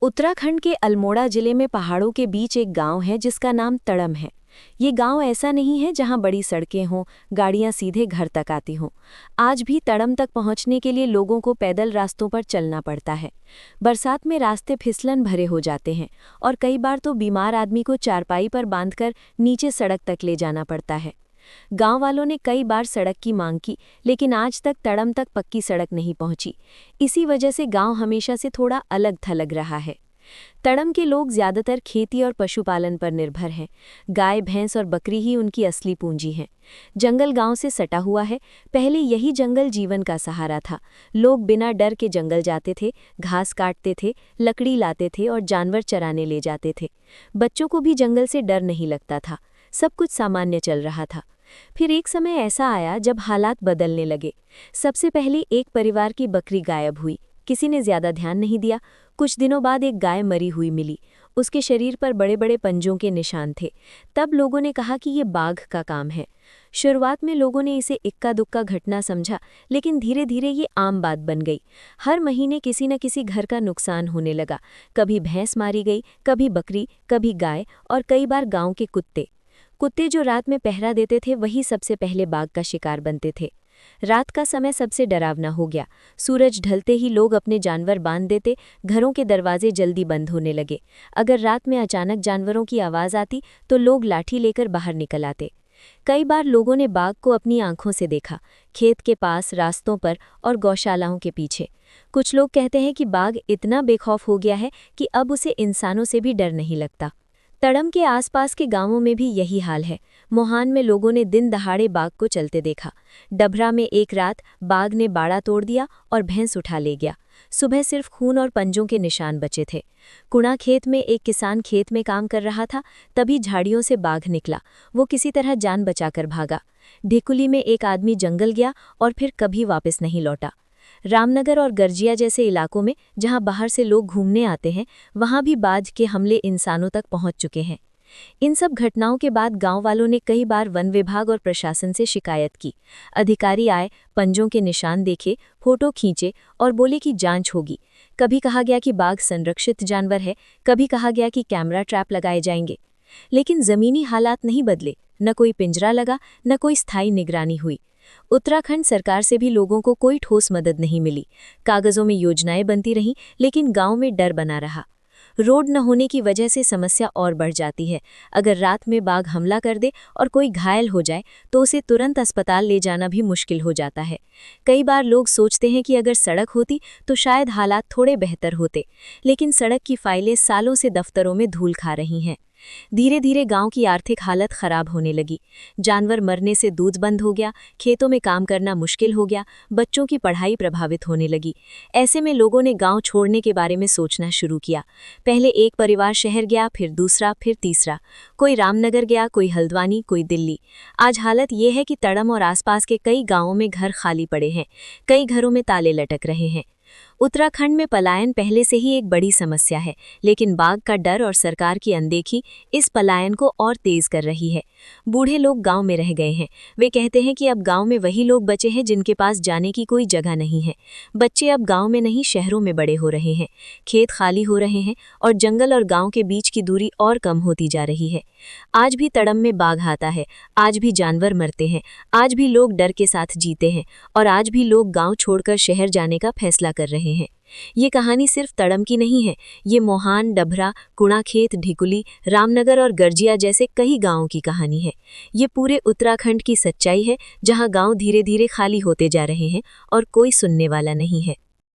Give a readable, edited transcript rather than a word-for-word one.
उत्तराखंड के अल्मोड़ा जिले में पहाड़ों के बीच एक गांव है जिसका नाम तड़म है। ये गांव ऐसा नहीं है जहां बड़ी सड़कें हों, गाड़ियां सीधे घर तक आती हों। आज भी तड़म तक पहुंचने के लिए लोगों को पैदल रास्तों पर चलना पड़ता है। बरसात में रास्ते फिसलन भरे हो जाते हैं और कई बार तो बीमार आदमी को चारपाई पर बांधकर नीचे सड़क तक ले जाना पड़ता है। गांव वालों ने कई बार सड़क की मांग की, लेकिन आज तक तड़म तक पक्की सड़क नहीं पहुंची। इसी वजह से गांव हमेशा से थोड़ा अलग थलग रहा है। तड़म के लोग ज्यादातर खेती और पशुपालन पर निर्भर हैं। गाय, भैंस और बकरी ही उनकी असली पूंजी हैं। जंगल गांव से सटा हुआ है। पहले यही जंगल जीवन का सहारा था। लोग बिना डर के जंगल जाते थे, घास काटते थे, लकड़ी लाते थे और जानवर चराने ले जाते थे। बच्चों को भी जंगल से डर नहीं लगता था। सब कुछ सामान्य चल रहा था। फिर एक समय ऐसा आया जब हालात बदलने लगे। सबसे पहले एक परिवार की बकरी गायब हुई। किसी ने ज्यादा ध्यान नहीं दिया। कुछ दिनों बाद एक गाय मरी हुई मिली। उसके शरीर पर बड़े बड़े पंजों के निशान थे। तब लोगों ने कहा कि ये बाघ का काम है। शुरुआत में लोगों ने इसे इक्का दुक्का घटना समझा, लेकिन धीरे धीरे ये आम बात बन गई। हर महीने किसी न किसी घर का नुकसान होने लगा। कभी भैंस मारी गई, कभी बकरी, कभी गाय और कई बार गांव के कुत्ते जो रात में पहरा देते थे वही सबसे पहले बाघ का शिकार बनते थे। रात का समय सबसे डरावना हो गया। सूरज ढलते ही लोग अपने जानवर बांध देते। घरों के दरवाजे जल्दी बंद होने लगे। अगर रात में अचानक जानवरों की आवाज आती तो लोग लाठी लेकर बाहर निकल आते। कई बार लोगों ने बाघ को अपनी आंखों से देखा, खेत के पास, रास्तों पर और गौशालाओं के पीछे। कुछ लोग कहते हैं कि बाघ इतना बेखौफ हो गया है कि अब उसे इंसानों से भी डर नहीं लगता। तड़म के आसपास के गांवों में भी यही हाल है। मोहान में लोगों ने दिन दहाड़े बाघ को चलते देखा। डभरा में एक रात बाघ ने बाड़ा तोड़ दिया और भैंस उठा ले गया। सुबह सिर्फ खून और पंजों के निशान बचे थे। कुणा खेत में एक किसान खेत में काम कर रहा था, तभी झाड़ियों से बाघ निकला। वो किसी तरह जान बचाकर भागा। ढिकुली में एक आदमी जंगल गया और फिर कभी वापस नहीं लौटा। रामनगर और गर्जिया जैसे इलाकों में, जहां बाहर से लोग घूमने आते हैं, वहां भी बाघ के हमले इंसानों तक पहुंच चुके हैं। इन सब घटनाओं के बाद गांव वालों ने कई बार वन विभाग और प्रशासन से शिकायत की। अधिकारी आए, पंजों के निशान देखे, फोटो खींचे और बोले कि जांच होगी। कभी कहा गया कि बाघ संरक्षित जानवर है, कभी कहा गया कि कैमरा ट्रैप लगाए जाएंगे। लेकिन जमीनी हालात नहीं बदले। न कोई पिंजरा लगा, न कोई स्थायी निगरानी हुई। उत्तराखंड सरकार से भी लोगों को कोई ठोस मदद नहीं मिली। कागजों में योजनाएं बनती रहीं, लेकिन गांव में डर बना रहा। रोड न होने की वजह से समस्या और बढ़ जाती है। अगर रात में बाघ हमला कर दे और कोई घायल हो जाए तो उसे तुरंत अस्पताल ले जाना भी मुश्किल हो जाता है। कई बार लोग सोचते हैं कि अगर सड़क होती तो शायद हालात थोड़े बेहतर होते, लेकिन सड़क की फाइलें सालों से दफ्तरों में धूल खा रही हैं। धीरे धीरे गांव की आर्थिक हालत खराब होने लगी। जानवर मरने से दूध बंद हो गया, खेतों में काम करना मुश्किल हो गया, बच्चों की पढ़ाई प्रभावित होने लगी। ऐसे में लोगों ने गांव छोड़ने के बारे में सोचना शुरू किया। पहले एक परिवार शहर गया, फिर दूसरा, फिर तीसरा। कोई रामनगर गया, कोई हल्द्वानी, कोई दिल्ली। आज हालत ये है कि तड़म और आसपास के कई गांवों में घर खाली पड़े हैं। कई घरों में ताले लटक रहे हैं। उत्तराखंड में पलायन पहले से ही एक बड़ी समस्या है, लेकिन बाघ का डर और सरकार की अनदेखी इस पलायन को और तेज कर रही है। बूढ़े लोग गांव में रह गए हैं। वे कहते हैं कि अब गांव में वही लोग बचे हैं जिनके पास जाने की कोई जगह नहीं है। बच्चे अब गांव में नहीं, शहरों में बड़े हो रहे हैं। खेत खाली हो रहे हैं और जंगल और गांव के बीच की दूरी और कम होती जा रही है। आज भी तड़म में बाघ आता है, आज भी जानवर मरते हैं, आज भी लोग डर के साथ जीते हैं और आज भी लोग गांव छोड़कर शहर जाने का फैसला कर रहे हैं। ये कहानी सिर्फ तड़म की नहीं है। ये मोहान, डभरा, कुणाखेत, ढिकुली, रामनगर और गर्जिया जैसे कई गांवों की कहानी है। ये पूरे उत्तराखंड की सच्चाई है, जहां गांव धीरे धीरे खाली होते जा रहे हैं और कोई सुनने वाला नहीं है।